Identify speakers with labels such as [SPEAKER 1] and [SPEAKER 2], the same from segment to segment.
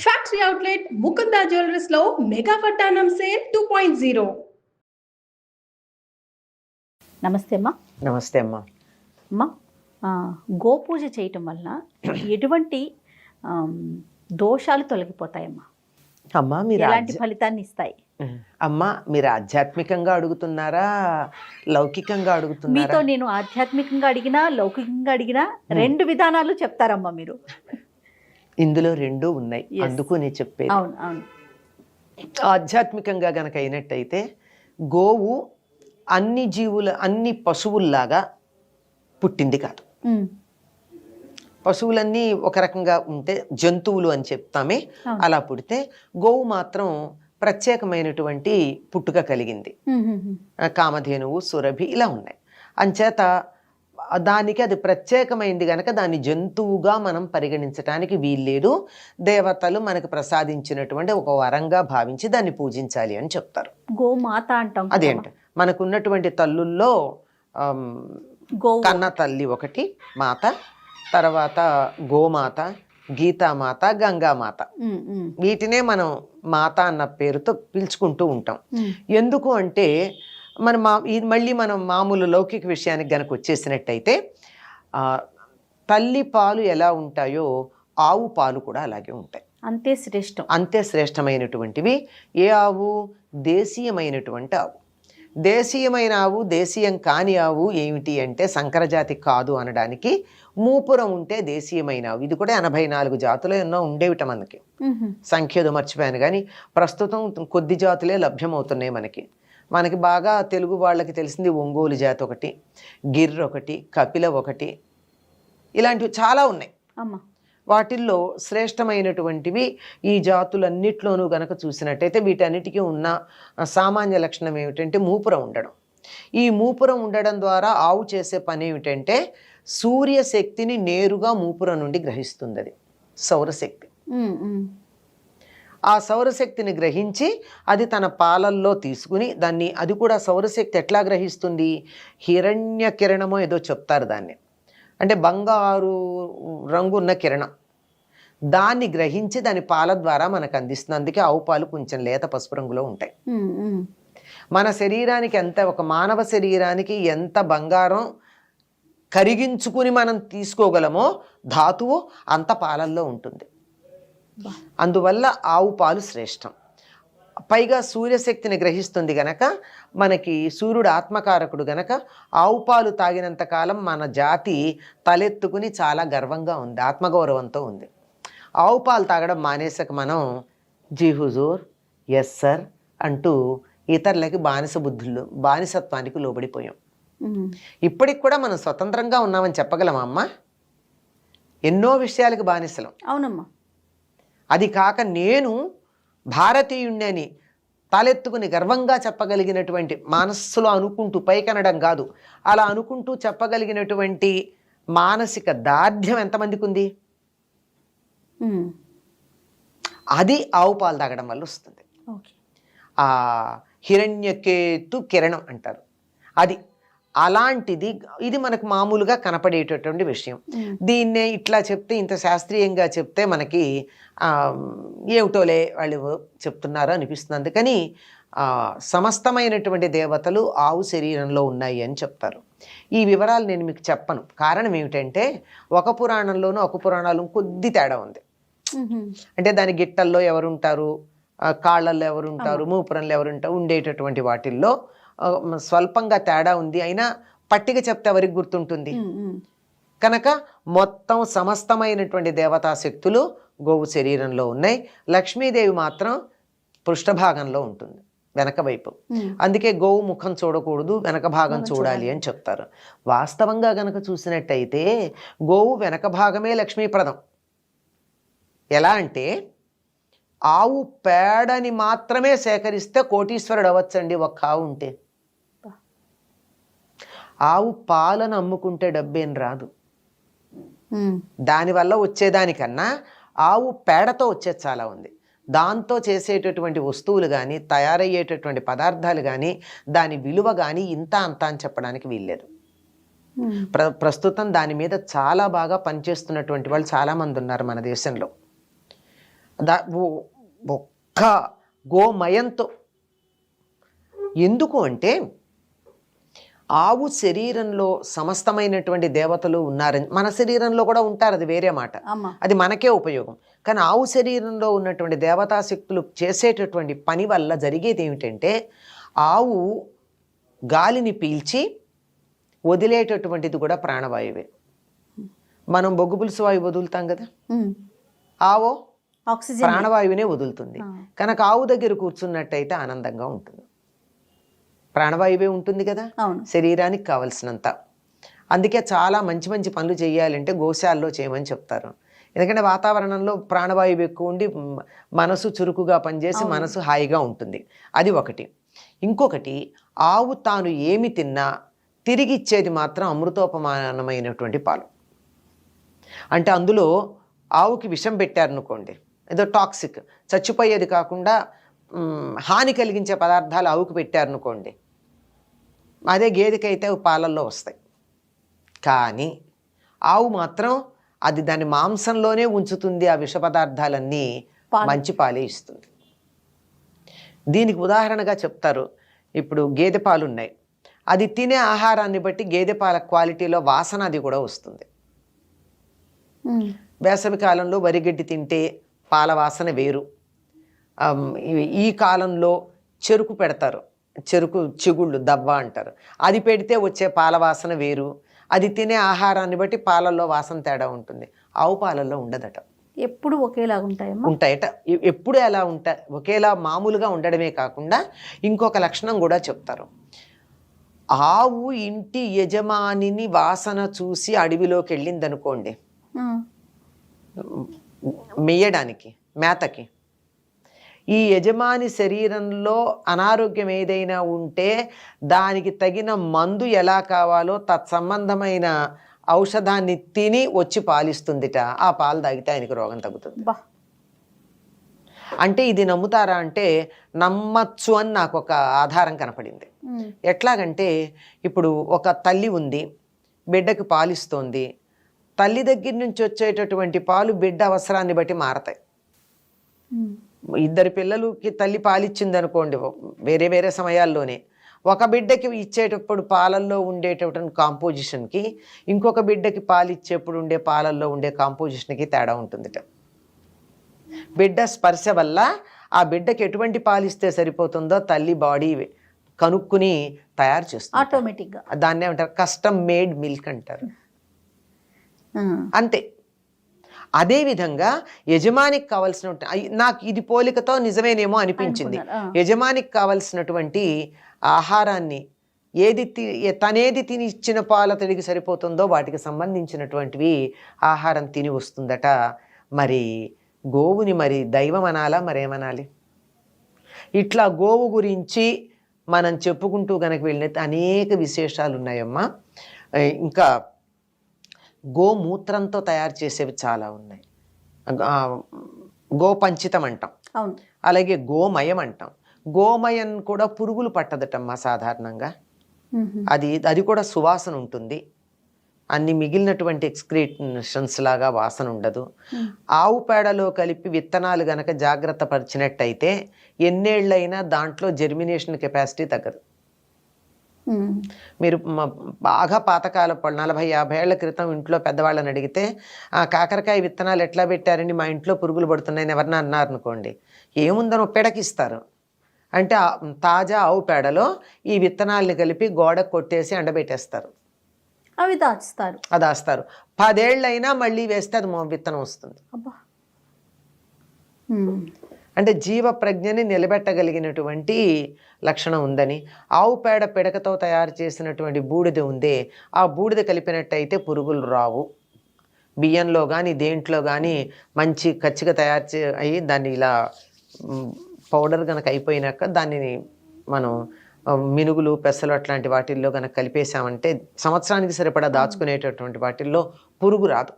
[SPEAKER 1] Factory outlet Mukunda jewelleries లో mega వడ్డానం sale 2.0.
[SPEAKER 2] నమస్తే అమ్మా.
[SPEAKER 3] నమస్తే అమ్మా.
[SPEAKER 2] అమ్మా, గోపూజ చేయటం వల్ల ఎటువంటి దోషాలు తొలగిపోతాయమ్మా?
[SPEAKER 3] అమ్మా మీరు
[SPEAKER 2] ఎలాంటి ఫలితాన్ని ఇస్తాయి?
[SPEAKER 3] అమ్మా మీరు ఆధ్యాత్మికంగా అడుగుతున్నారా, లౌకికంగా అడుగుతున్నారా?
[SPEAKER 2] మీతో నేను ఆధ్యాత్మికంగా అడిగినా లౌకికంగా అడిగినా రెండు విధానాలు చెప్తారమ్మా మీరు.
[SPEAKER 3] ఇందులో రెండు ఉన్నాయి, అందుకు నేను చెప్పేది.
[SPEAKER 2] అవును అవును.
[SPEAKER 3] ఆధ్యాత్మికంగా గనక అయినట్టయితే గోవు అన్ని జీవుల అన్ని పశువుల్లాగా పుట్టింది కాదు. పశువులన్నీ ఒక రకంగా ఉంటే జంతువులు అని చెప్తామే, అలా పుడితే గోవు మాత్రం ప్రత్యేకమైనటువంటి పుట్టుక కలిగింది. కామధేనువు, సురభి ఇలా ఉన్నాయి. అంచేత దానికి అది ప్రత్యేకమైంది కనుక దాన్ని జంతువుగా మనం పరిగణించడానికి వీల్లేదు. దేవతలు మనకు ప్రసాదించినటువంటి ఒక వరంగా భావించి దాన్ని పూజించాలి అని చెప్తారు.
[SPEAKER 2] గోమాత అంటాం.
[SPEAKER 3] అదేంట మనకున్నటువంటి తల్లుల్లో కన్న తల్లి ఒకటి మాత, తర్వాత గోమాత, గీతామాత, గంగామాత, వీటినే మనం మాత అన్న పేరుతో పిలుచుకుంటూ ఉంటాం. ఎందుకు అంటే మళ్ళీ మనం మామూలు లౌకిక విషయానికి గనక వచ్చేసినట్టయితే తల్లి పాలు ఎలా ఉంటాయో ఆవు పాలు కూడా అలాగే ఉంటాయి.
[SPEAKER 2] అంతే శ్రేష్టం.
[SPEAKER 3] అంతే శ్రేష్టమైనటువంటివి. ఏ ఆవు? దేశీయమైనటువంటి ఆవు. దేశీయమైన ఆవు, దేశీయం కాని ఆవు ఏమిటి అంటే సంకరజాతి కాదు అనడానికి మూపురం ఉంటే దేశీయమైన ఆవు. ఇది కూడా 84 జాతులు ఎన్నో ఉండేవిట మనకి, సంఖ్యదు మర్చిపోయాను కానీ ప్రస్తుతం కొద్ది జాతులే లభ్యమవుతున్నాయి మనకి బాగా తెలుగు వాళ్ళకి తెలిసింది ఒంగోలు జాతి ఒకటి, గిర్ ఒకటి, కపిల ఒకటి, ఇలాంటివి చాలా ఉన్నాయి. వాటిల్లో శ్రేష్టమైనటువంటివి ఈ జాతులన్నిట్లోనూ గనక చూసినట్టయితే వీటన్నిటికీ ఉన్న సామాన్య లక్షణం ఏమిటంటే మూపురం ఉండడం. ఈ మూపురం ఉండడం ద్వారా ఆవు చేసే పని ఏమిటంటే సూర్యశక్తిని నేరుగా మూపురం నుండి గ్రహిస్తుంది. అది సౌరశక్తి. ఆ సౌరశక్తిని గ్రహించి అది తన పాలల్లో తీసుకుని దాన్ని, అది కూడా సౌరశక్తి ఎట్లా గ్రహిస్తుంది? హిరణ్య కిరణమో ఏదో చెప్తారు దాన్ని, అంటే బంగారు రంగు ఉన్న కిరణం, దాన్ని గ్రహించి దాని పాల ద్వారా మనకు అందిస్తుంది. అందుకే ఆవు పాలు కొంచెం లేత పసుపు రంగులో ఉంటాయి. మన శరీరానికి ఎంత, ఒక మానవ శరీరానికి ఎంత బంగారం కరిగించుకుని మనం తీసుకోగలమో ధాతువు అంత పాలల్లో ఉంటుంది. అందువల్ల ఆవు పాలు శ్రేష్టం. పైగా సూర్యశక్తిని గ్రహిస్తుంది గనక, మనకి సూర్యుడు ఆత్మకారకుడు గనక ఆవు పాలు తాగినంత కాలం మన జాతి తలెత్తుకుని చాలా గర్వంగా ఉంది, ఆత్మగౌరవంతో ఉంది. ఆవు పాలు తాగడం మానేసాక మనం జీ హుజూర్, ఎస్ సర్ అంటూ ఇతరులకి బానిసత్వానికి లోబడిపోయాం. ఇప్పటికి కూడా మనం స్వతంత్రంగా ఉన్నామని చెప్పగలమా అమ్మ? ఎన్నో విషయాలకు బానిసలం.
[SPEAKER 2] అవునమ్మా.
[SPEAKER 3] అది కాక నేను భారతీయుణ్ణి అని తలెత్తుకుని గర్వంగా చెప్పగలిగినటువంటి, మనస్సులో అనుకుంటూ పైకనడం కాదు, అలా అనుకుంటూ చెప్పగలిగినటువంటి మానసిక దార్ఢ్యం ఎంతమందికి ఉంది? అది ఆవు పాలు తాగడం వల్ల వస్తుంది. ఆ హిరణ్యకేతు కిరణం అంటారు అది. అలాంటిది ఇది మనకు మామూలుగా కనపడేటటువంటి విషయం. దీన్నే ఇట్లా చెప్తే, ఇంత శాస్త్రీయంగా చెప్తే మనకి ఏమిటోలే వాళ్ళు చెప్తున్నారు అనిపిస్తుంది. అందుకని సమస్తమైనటువంటి దేవతలు ఆవు శరీరంలో ఉన్నాయి అని చెప్తారు. ఈ వివరాలు నేను మీకు చెప్పను. కారణం ఏమిటంటే ఒక పురాణంలోనూ ఒక పురాణాలు కొద్ది తేడా ఉంది. అంటే దాని గిట్టల్లో ఎవరుంటారు, కాళ్ళల్లో ఎవరుంటారు, మూపురంలో ఎవరుంటారు, ఉండేటటువంటి వాటిల్లో స్వల్పంగా తేడా ఉంది. అయినా పట్టిక చెప్తే ఎవరికి గుర్తుంటుంది? కనుక మొత్తం సమస్తమైనటువంటి దేవతా శక్తులు గోవు శరీరంలో ఉన్నాయి. లక్ష్మీదేవి మాత్రం పృష్ఠభాగంలో ఉంటుంది, వెనక వైపు. అందుకే గోవు ముఖం చూడకూడదు, వెనక భాగం చూడాలి అని చెప్తారు. వాస్తవంగా గనక చూసినట్టయితే గోవు వెనక భాగమే లక్ష్మీప్రదం. ఎలా అంటే ఆవు పేడని మాత్రమే సేకరిస్తే కోటీశ్వరుడు అవ్వచ్చండి ఒక్క ఆవు ఉంటే. ఆవు పాలను అమ్ముకుంటే డబ్బేం రాదు. దానివల్ల వచ్చేదానికన్నా ఆవు పేడతో వచ్చేది చాలా ఉంది. దాంతో చేసేటటువంటి వస్తువులు కానీ, తయారయ్యేటటువంటి పదార్థాలు కానీ, దాని విలువ కానీ ఇంత అంత అని చెప్పడానికి వీల్లేదు. ప్రస్తుతం దాని మీద చాలా బాగా పనిచేస్తున్నటువంటి వాళ్ళు చాలామంది ఉన్నారు మన దేశంలో. ఒక్క గోమయంతో. ఎందుకు అంటే ఆవు శరీరంలో సమస్తమైనటువంటి దేవతలు ఉన్నారని, మన శరీరంలో కూడా ఉంటారు, అది వేరే మాట, అది మనకే ఉపయోగం. కానీ ఆవు శరీరంలో ఉన్నటువంటి దేవతా శక్తులు చేసేటటువంటి పని వల్ల జరిగేది ఏమిటంటే ఆవు గాలిని పీల్చి వదిలేటటువంటిది కూడా ప్రాణవాయువే. మనం బొగ్గు పులుసు వాయువు వదులుతాం కదా, ఆవో
[SPEAKER 2] ఆక్సిజన్
[SPEAKER 3] ప్రాణవాయువునే వదులుతుంది. కనుక ఆవు దగ్గర కూర్చున్నట్టయితే ఆనందంగా ఉంటుంది, ప్రాణవాయువే ఉంటుంది కదా శరీరానికి కావలసినంత. అందుకే చాలా మంచి మంచి పనులు చేయాలంటే గోశాలలో చేయమని చెప్తారు. ఎందుకంటే వాతావరణంలో ప్రాణవాయువు ఎక్కువ ఉండి మనసు చురుకుగా పనిచేసి మనసు హాయిగా ఉంటుంది. అది ఒకటి. ఇంకొకటి, ఆవు తాను ఏమి తిన్నా తిరిగి ఇచ్చేది మాత్రం అమృతోపమానమైనటువంటి పాలు. అంటే అందులో ఆవుకి విషం పెట్టారనుకోండి, ఏదో టాక్సిక్ చచ్చిపోయేది కాకుండా హాని కలిగించే పదార్థాలు ఆవుకు పెట్టారనుకోండి, అదే గేదెకైతే పాలల్లో వస్తాయి. కానీ ఆవు మాత్రం అది దాని మాంసంలోనే ఉంచుతుంది ఆ విష పదార్థాలన్నీ, మంచి పాలే ఇస్తుంది. దీనికి ఉదాహరణగా చెప్తారు, ఇప్పుడు గేదె పాలు ఉన్నాయి, అది తినే ఆహారాన్ని బట్టి గేదె పాల క్వాలిటీలో వాసన అది కూడా వస్తుంది. వేసవి కాలంలో వరిగడ్డి తింటే పాల వాసన వేరు. ఈ కాలంలో చెరుకు పెడతారు, చెరుకు చిగుళ్ళు దవ్వ అంటారు, అది పెడితే వచ్చే పాల వాసన వేరు. అది తినే ఆహారాన్ని బట్టి పాలల్లో వాసన తేడా ఉంటుంది. ఆవు పాలల్లో ఉండదట,
[SPEAKER 2] ఎప్పుడు ఒకేలాగా
[SPEAKER 3] ఉంటాయట. ఎప్పుడు ఎలా ఉంటాయి, ఒకేలా మామూలుగా ఉండడమే కాకుండా ఇంకొక లక్షణం కూడా చెప్తారు. ఆవు ఇంటి యజమానిని వాసన చూసి అడవిలోకి వెళ్ళింది అనుకోండి మేయడానికి, మేతకి, ఈ యజమాని శరీరంలో అనారోగ్యం ఏదైనా ఉంటే దానికి తగిన మందు ఎలా కావాలో తత్సంబంధమైన ఔషధాన్ని తిని వచ్చి పాలిస్తుందిట. ఆ పాలు తాగితే ఆయనకి రోగం తగ్గుతుంది. అంటే ఇది నమ్ముతారా అంటే నమ్మచ్చు అని నాకు ఒక ఆధారం కనపడింది. ఎట్లాగంటే ఇప్పుడు ఒక తల్లి ఉంది, బిడ్డకి పాలిస్తోంది. తల్లి దగ్గర నుంచి వచ్చేటటువంటి పాలు బిడ్డ అవసరాన్ని బట్టి మారతాయి. ఇద్దరు పిల్లలకి తల్లి పాలిచ్చింది అనుకోండి వేరే వేరే సమయాల్లోనే, ఒక బిడ్డకి ఇచ్చేటప్పుడు పాలల్లో ఉండేటటువంటి కాంపోజిషన్కి ఇంకొక బిడ్డకి పాలిచ్చేప్పుడు ఉండే పాలల్లో ఉండే కాంపోజిషన్కి తేడా ఉంటుందిట. బిడ్డ స్పర్శ వల్ల ఆ బిడ్డకి ఎటువంటి పాలిస్తే సరిపోతుందో తల్లి బాడీ కనుక్కుని తయారు చేస్తుంది
[SPEAKER 2] ఆటోమేటిక్గా.
[SPEAKER 3] దాన్నే అంటారు కస్టమ్ మేడ్ మిల్క్ అంటారు. అంతే. అదేవిధంగా యజమానికి కావలసిన, నాకు ఇది పోలికతో నిజమేనేమో అనిపించింది, యజమానికి కావలసినటువంటి ఆహారాన్ని తనేది తిని ఇచ్చిన పాలతడికి సరిపోతుందో వాటికి సంబంధించినటువంటివి ఆహారం తిని వస్తుందట. మరి గోవుని మరి దైవం అనాలా మరేమనాలి? ఇట్లా గోవు గురించి మనం చెప్పుకుంటూ కనుక వెళ్ళినట్టు అనేక విశేషాలు ఉన్నాయమ్మా. ఇంకా గోమూత్రంతో తయారు చేసేవి చాలా ఉన్నాయి. గోపంచితం అంటాం, అలాగే గోమయం అంటాం. గోమయం కూడా పురుగులు పట్టదటమ్మా సాధారణంగా. అది కూడా సువాసన ఉంటుంది, అన్ని మిగిలినటువంటి ఎక్స్క్రీషన్స్ లాగా వాసన ఉండదు. ఆవు పేడలో కలిపి విత్తనాలు గనక జాగ్రత్త పరిచినట్టయితే ఎన్నేళ్ళైనా దాంట్లో జెర్మినేషన్ కెపాసిటీ తగ్గదు. మీరు బాగా పాతకాల 40-50 ఏళ్ల క్రితం ఇంట్లో పెద్దవాళ్ళని అడిగితే ఆ కాకరకాయ విత్తనాలు ఎట్లా పెట్టారని మా ఇంట్లో పురుగులు పడుతున్నాయని ఎవరన్నా అన్నారు అనుకోండి, ఏముందని పేడకిస్తారు. అంటే తాజా ఆవు పేడలో ఈ విత్తనాలని కలిపి గోడ కొట్టేసి ఎండబెట్టేస్తారు,
[SPEAKER 2] అవి దాస్తారు.
[SPEAKER 3] 10 ఏళ్ళైనా మళ్ళీ వేస్తే అది విత్తనం వస్తుంది. అంటే జీవ ప్రజ్ఞని నిలబెట్టగలిగినటువంటి లక్షణం ఉందని. ఆవు పేడ పిడకతో తయారు చేసినటువంటి బూడిద ఉందే, ఆ బూడిద కలిపినట్టయితే పురుగులు రావు. బియ్యంలో కానీ దేంట్లో కానీ మంచి కచ్చిగా తయారు అయ్యి దాన్ని ఇలా పౌడర్ కనుక అయిపోయినాక దానిని మనం మినుగులు పెసలు అట్లాంటి వాటిల్లో కనుక కలిపేసామంటే సంవత్సరానికి సరిపడా దాచుకునేటటువంటి వాటిల్లో పురుగు రాదు.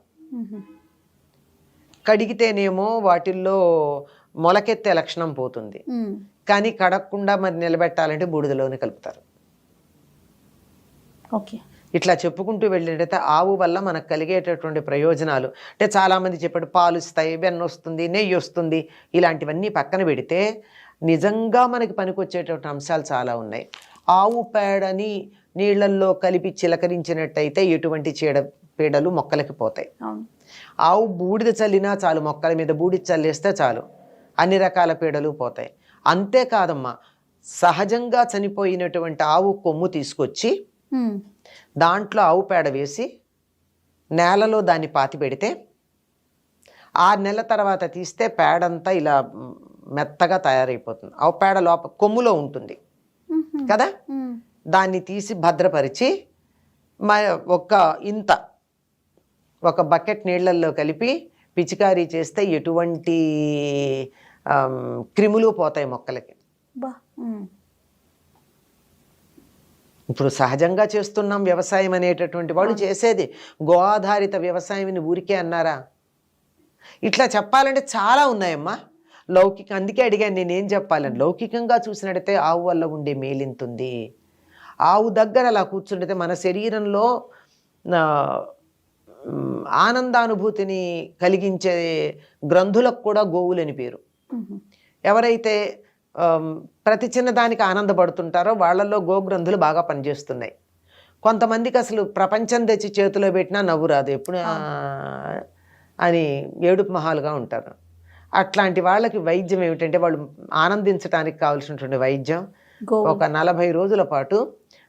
[SPEAKER 3] కడిగితేనేమో వాటిల్లో మొలకెత్తే లక్షణం పోతుంది, కానీ కడగకుండా మరి నిలబెట్టాలంటే బూడిదలోనే కలుపుతారు. ఇట్లా చెప్పుకుంటూ వెళ్ళినట్టయితే ఆవు వల్ల మనకు కలిగేటటువంటి ప్రయోజనాలు అంటే చాలామంది చెప్పాడు పాలు ఇస్తాయి, వెన్న వస్తుంది, నెయ్యి వస్తుంది, ఇలాంటివన్నీ పక్కన పెడితే నిజంగా మనకి పనికొచ్చేటటువంటి అంశాలు చాలా ఉన్నాయి. ఆవు పేడని నీళ్ళల్లో కలిపి చిలకరించినట్టయితే ఎటువంటి పీడలు మొక్కలకి పోతాయి. ఆవు బూడిద చల్లినా చాలు, మొక్కల మీద బూడిద చల్లేస్తే చాలు, అన్ని రకాల పీడలు పోతాయి. అంతేకాదమ్మా, సహజంగా చనిపోయినటువంటి ఆవు కొమ్ము తీసుకొచ్చి దాంట్లో ఆవు పేడ వేసి నేలలో దాన్ని పాతి పెడితే 6 నెలల తర్వాత తీస్తే పేడంతా ఇలా మెత్తగా తయారైపోతుంది. ఆవు పేడ కొమ్ములో ఉంటుంది కదా, దాన్ని తీసి భద్రపరిచి ఒక బకెట్ నీళ్ళల్లో కలిపి పిచికారీ చేస్తే ఎటువంటి క్రిములు పోతాయి మొక్కలకి. ఇప్పుడు సహజంగా చేస్తున్నాం వ్యవసాయం అనేటటువంటి వాళ్ళు చేసేది గో ఆధారిత వ్యవసాయం ఊరికే అన్నారా? ఇట్లా చెప్పాలంటే చాలా ఉన్నాయమ్మా అందుకే అడిగాను నేనేం చెప్పాలని. లౌకికంగా చూసినట్టయితే ఆవు వల్ల ఉండే మేలింతుంది. ఆవు దగ్గర అలా కూర్చుంటే మన శరీరంలో ఆనందానుభూతిని కలిగించే గ్రంథులకు కూడా గోవులని పేరు. ఎవరైతే ప్రతి చిన్నదానికి ఆనందపడుతుంటారో వాళ్ళల్లో గోగ్రంథులు బాగా పనిచేస్తున్నాయి. కొంతమందికి అసలు ప్రపంచం తెచ్చి చేతిలో పెట్టినా నవ్వు రాదు, ఎప్పుడు అని ఏడుపు మహాలుగా ఉంటారు. అట్లాంటి వాళ్ళకి వైద్యం ఏమిటంటే వాళ్ళు ఆనందించడానికి కావాల్సినటువంటి వైద్యం ఒక 40 రోజుల పాటు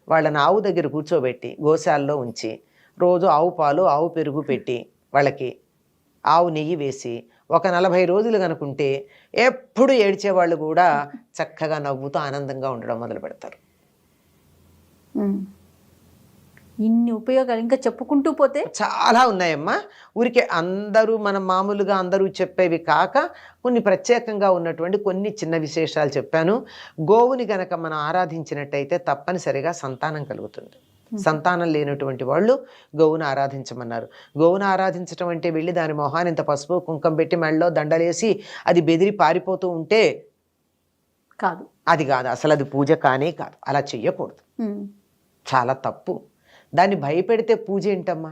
[SPEAKER 3] వాళ్ళని ఆవు దగ్గర కూర్చోబెట్టి గోశాలలో ఉంచి రోజు ఆవు పాలు ఆవు పెరుగు పెట్టి వాళ్ళకి ఆవు నెయ్యి వేసి ఒక 40 రోజులు కనుకుంటే ఎప్పుడు ఏడ్చేవాళ్ళు కూడా చక్కగా నవ్వుతూ ఆనందంగా ఉండడం మొదలు పెడతారు.
[SPEAKER 2] ఇన్ని ఉపయోగాలు ఇంకా చెప్పుకుంటూ పోతే
[SPEAKER 3] చాలా ఉన్నాయమ్మా. ఊరికే మనం మామూలుగా అందరూ చెప్పేవి కాక కొన్ని ప్రత్యేకంగా ఉన్నటువంటి కొన్ని చిన్న విశేషాలు చెప్పాను. గోవుని గనక మనం ఆరాధించినట్టయితే తప్పనిసరిగా సంతానం కలుగుతుంది. సంతానం లేనటువంటి వాళ్ళు గోవును ఆరాధించమన్నారు. గోవును ఆరాధించడం అంటే వెళ్ళి దాని మొహాన్ని ఇంత పసుపు కుంకం పెట్టి మెడలో దండలేసి అది బెదిరి పారిపోతూ ఉంటే
[SPEAKER 2] కాదు,
[SPEAKER 3] అది కాదు, అసలు అది పూజ కానే కాదు. అలా చెయ్యకూడదు, చాలా తప్పు. దాన్ని భయపెడితే పూజ ఏంటమ్మా?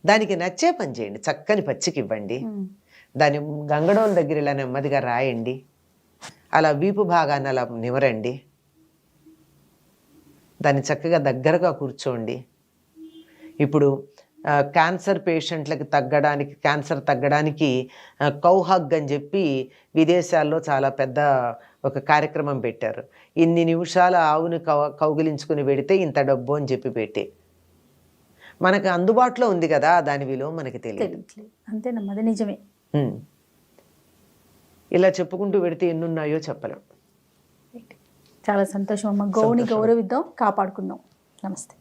[SPEAKER 3] దానికి నచ్చే పని చేయండి. చక్కని పచ్చికి ఇవ్వండి, దాని గంగడోల దగ్గర ఇలా నెమ్మదిగా రాయండి, అలా వీపు భాగాన్ని అలా నివరండి, దాన్ని చక్కగా దగ్గరగా కూర్చోండి. ఇప్పుడు క్యాన్సర్ పేషెంట్లకి క్యాన్సర్ తగ్గడానికి కౌహగ్ అని చెప్పి విదేశాల్లో చాలా పెద్ద ఒక కార్యక్రమం పెట్టారు. ఇన్ని నిమిషాలు ఆవుని కౌగిలించుకుని పెడితే ఇంత డబ్బు అని చెప్పి పెట్టి మనకు అందుబాటులో ఉంది కదా, దాని విలువ మనకి తెలియదు.
[SPEAKER 2] అంతేనమ్మా, అది నిజమే.
[SPEAKER 3] ఇలా చెప్పుకుంటూ పెడితే ఎన్నున్నాయో చెప్పలేం.
[SPEAKER 2] చాలా సంతోషం అమ్మ. గోవుని గౌరవిద్దాం, కాపాడుకుందాం. నమస్తే.